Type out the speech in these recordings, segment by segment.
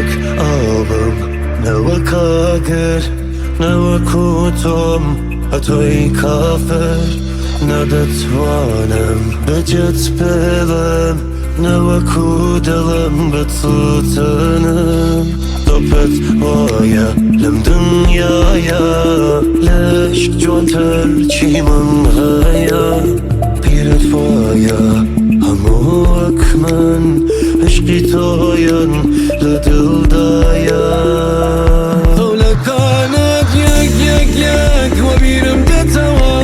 وەک ئاڵم نەوەک ئاگر نەوەکو تۆم ئەتۆی کافر نەدەتوانم بەجێت پێڵم نەوەکو دڵم بچوتنم تۆپەت وایە لەم دنیایە لەش جوانتر چی من هەیە پیرت وایە هەموو وەک من عشقی تۆیان لە دڵدایە هەولەکانت یەک یەک یەک وە بیرم دێتەوە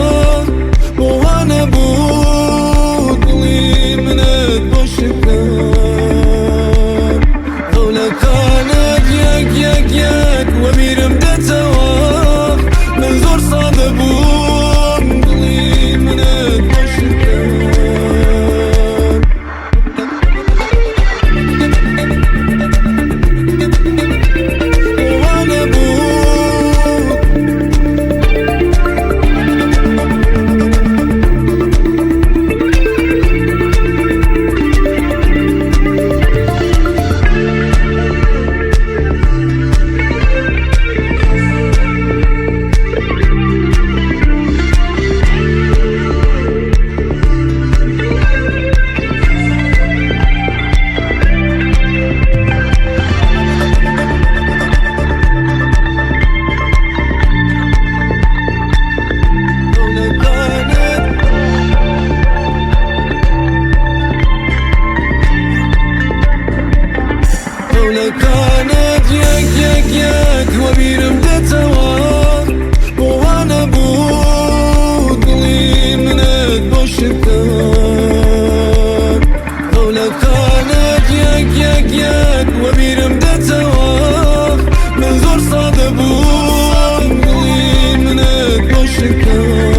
بۆ وا نەبوو دڵی منت بۆ شکار هەولەکانت یەک یەک یەک وە بیرم دێتەوە من زۆر سادە بووم دڵی منت بۆ شکار هەولەکانت یەک یەک یەک وە بیرم دێتەوە بۆ وا نەبوو دڵی منت بۆ شکار هەولەکانت یەک یەک یەک وە بیرم دێتەوە من زۆر سادە بووم دڵی منت بۆ شکار